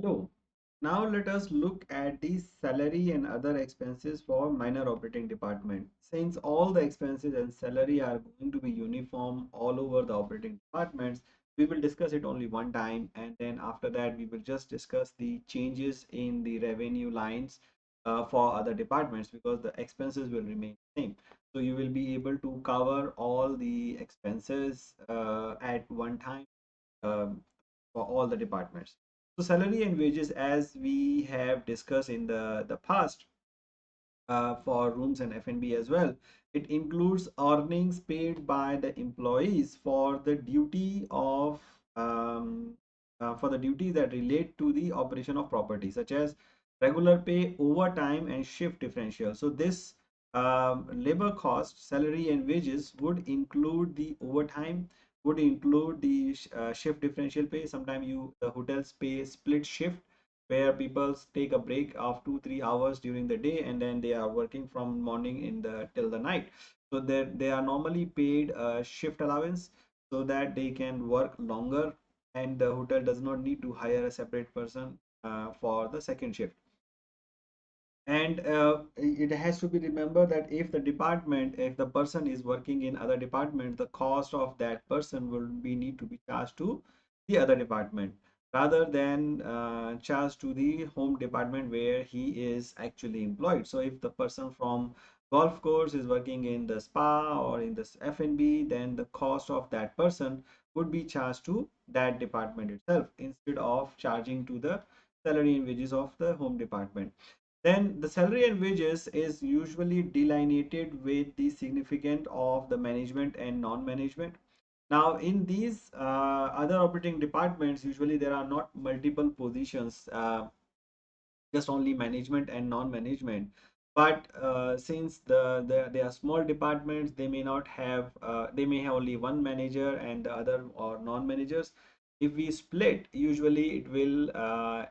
Hello. Now let us look at the salary and other expenses for minor operating department. Since all the expenses and salary are going to be uniform all over the operating departments, we will discuss it only one time, and then after that we will just discuss the changes in the revenue lines for other departments because the expenses will remain same. So you will be able to cover all the expenses at one time um, for all the departments. So salary and wages, as we have discussed in the past, for rooms and F&B as well, it includes earnings paid by the employees for the duties that relate to the operation of property, such as regular pay, overtime, and shift differential. So this labor cost, salary and wages would include the overtime, would include the shift differential pay. Sometimes the hotels pay split shift where people take a break of 2 3 hours during the day and then they are working from morning in the till the night. So they are normally paid shift allowance so that they can work longer, and the hotel does not need to hire a separate person for the second shift. And it has to be remembered that if the person is working in other department, the cost of that person will be need to be charged to the other department rather than charged to the home department where he is actually employed. So if the person from golf course is working in the spa or in this F&B, then the cost of that person would be charged to that department itself instead of charging to the salary and wages of the home department. Then the salary and wages is usually delineated with the significance of the management and non-management. Now, in these other operating departments, usually there are not multiple positions, just only management and non-management. But since they are small departments, they may not have they may have only one manager and the other or non-managers. If we split, usually it will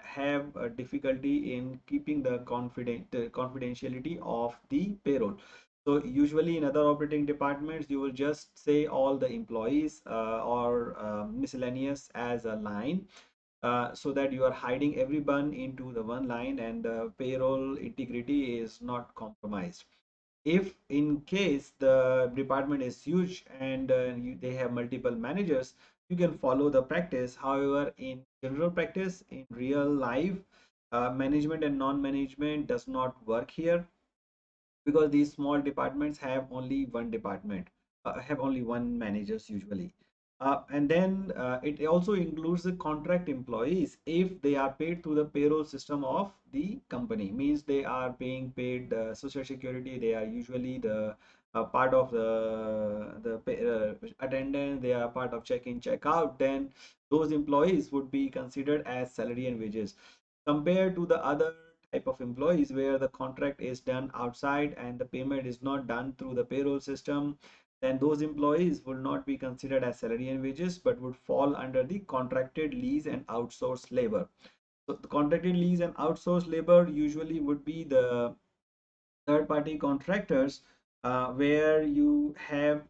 have a difficulty in keeping the confidentiality of the payroll. So usually in other operating departments, you will just say all the employees or miscellaneous as a line, so that you are hiding everyone into the one line and the payroll integrity is not compromised. If in case the department is huge and they have multiple managers, you can follow the practice. However, in general practice, in real life, management and non-management does not work here because these small departments have only one managers usually. And then it also includes the contract employees if they are paid through the payroll system of the company, means they are being paid social security. They are usually the part of the attendance. They are part of check in check out. Then those employees would be considered as salary and wages compared to the other type of employees where the contract is done outside and the payment is not done through the payroll system. Then those employees would not be considered as salary and wages but would fall under the contracted lease and outsourced labor. So the contracted lease and outsourced labor usually would be the third party contractors, where you have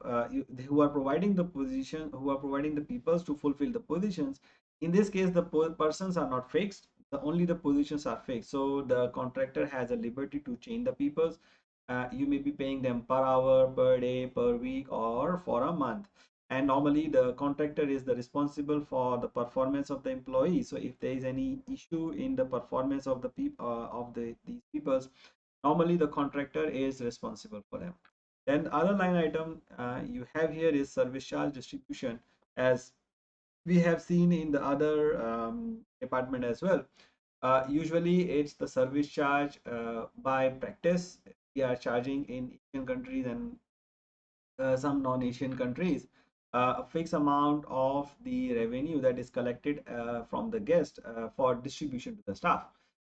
who are providing the position, who are providing the peoples to fulfill the positions. In this case, the persons are not fixed, only the positions are fixed, so the contractor has a liberty to change the peoples. You may be paying them per hour, per day, per week, or for a month. And normally the contractor is the responsible for the performance of the employee. So if there is any issue in the performance of the people of these peoples, normally the contractor is responsible for them. Then the other line item you have here is service charge distribution, as we have seen in the other department as well. Usually it's the service charge by practice. We are charging in Asian countries and some non-Asian countries a fixed amount of the revenue that is collected from the guest for distribution to the staff.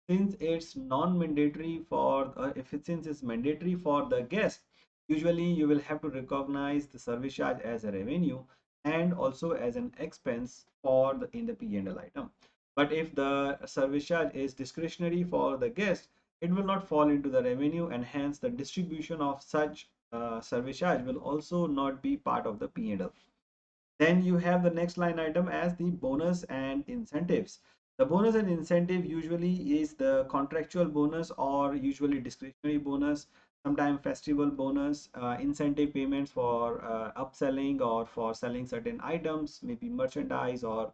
Since it's non-mandatory for if it since it's mandatory for the guest, usually you will have to recognize the service charge as a revenue and also as an expense for the in the P&L item. But if the service charge is discretionary for the guest, it will not fall into the revenue, and hence the distribution of such service charge will also not be part of the P&L. Then you have the next line item as the bonus and incentives. The bonus and incentive usually is the contractual bonus or usually discretionary bonus, sometimes festival bonus, incentive payments for upselling or for selling certain items, maybe merchandise or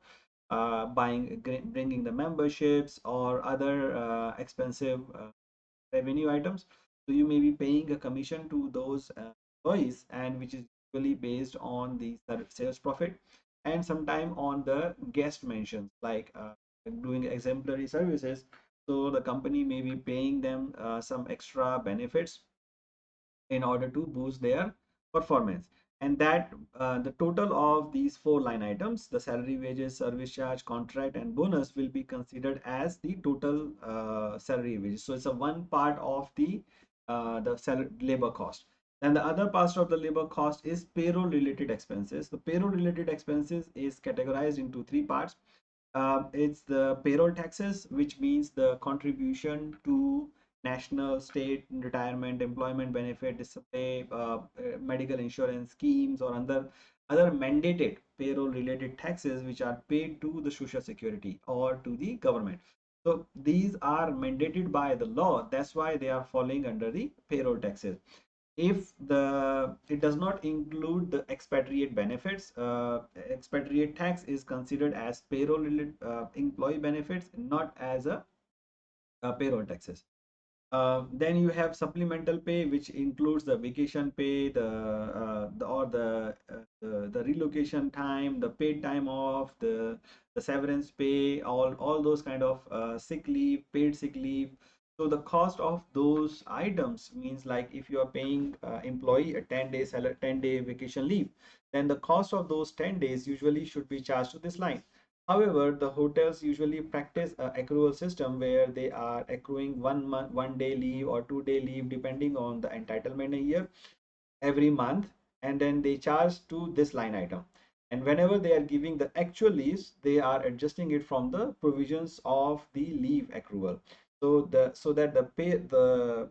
bringing the memberships or other expensive revenue items. So you may be paying a commission to those employees, and which is usually based on the sales profit and sometime on the guest mentions, like doing exemplary services. So the company may be paying them some extra benefits in order to boost their performance. And that the total of these four line items, the salary, wages, service charge, contract, and bonus, will be considered as the total salary wages. So it's a one part of the labor cost. And the other part of the labor cost is payroll related expenses. The payroll related expenses is categorized into three parts. It's the payroll taxes, which means the contribution to national, state, retirement, employment benefit, disability, medical insurance schemes, or other mandated payroll related taxes which are paid to the social security or to the government. So these are mandated by the law. That's why they are falling under the payroll taxes. If the it does not include the expatriate benefits, expatriate tax is considered as payroll related employee benefits, not as a payroll taxes. Then you have supplemental pay, which includes the vacation pay, the relocation time, the paid time off, the severance pay, all those kind of sick leave, paid sick leave. So the cost of those items means, like if you are paying employee a 10-day vacation leave, then the cost of those 10 days usually should be charged to this line. However, the hotels usually practice a accrual system where they are accruing 1 month, 1 day leave or 2 day leave, depending on the entitlement a year, every month, and then they charge to this line item. And whenever they are giving the actual leaves, they are adjusting it from the provisions of the leave accrual. So that the pay the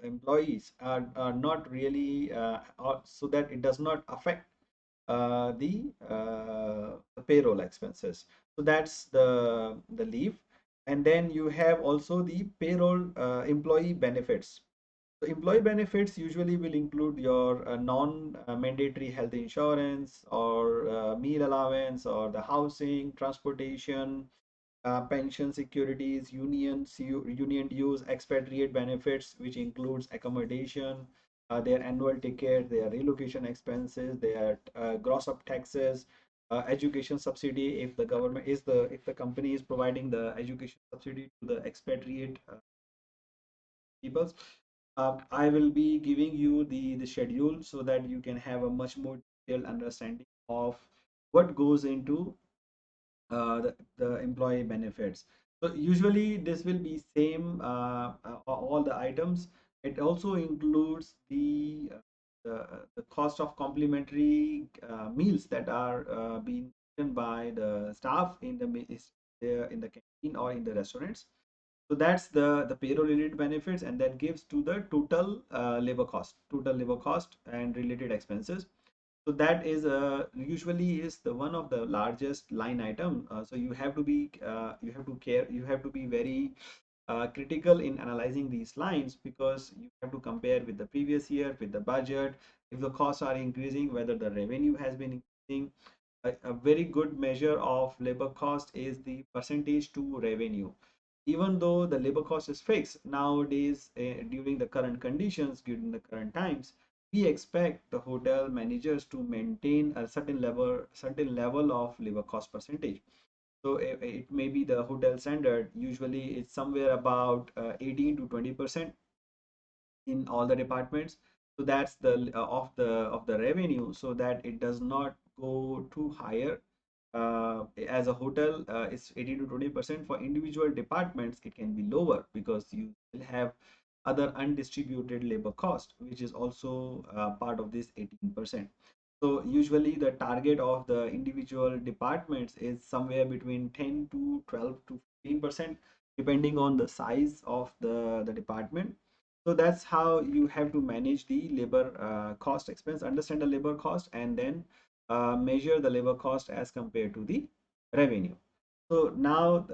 employees are not really so that it does not affect the payroll expenses. So that's the leave. And then you have also the payroll employee benefits. So employee benefits usually will include your non-mandatory health insurance or meal allowance or the housing, transportation, pension securities, union dues, expatriate benefits, which includes accommodation, their annual ticket, their relocation expenses, their gross up taxes, education subsidy if the government is the if the company is providing the education subsidy to the expatriate peoples. I will be giving you the schedule so that you can have a much more detailed understanding of what goes into the employee benefits. So usually this will be same all the items. It also includes the cost of complimentary meals that are being eaten by the staff in the canteen or in the restaurants. So that's the payroll related benefits, and that gives to the total labor cost and related expenses. So that is usually is the one of the largest line item. So you have to be very critical in analyzing these lines, because you have to compare with the previous year, with the budget, if the costs are increasing, whether the revenue has been increasing. A very good measure of labor cost is the percentage to revenue. Even though the labor cost is fixed nowadays, during the current conditions, during the current times, we expect the hotel managers to maintain a certain level of labor cost percentage. So it may be the hotel standard, usually it's somewhere about 18 to 20% in all the departments. So that's the revenue, so that it does not go too higher. As a hotel, it's 18 to 20%. For individual departments, it can be lower, because you will have other undistributed labor cost, which is also part of this 18%. So usually the target of the individual departments is somewhere between 10 to 12 to 15%, depending on the size of the department. So that's how you have to manage the labor cost expense, understand the labor cost, and then measure the labor cost as compared to the revenue. So now,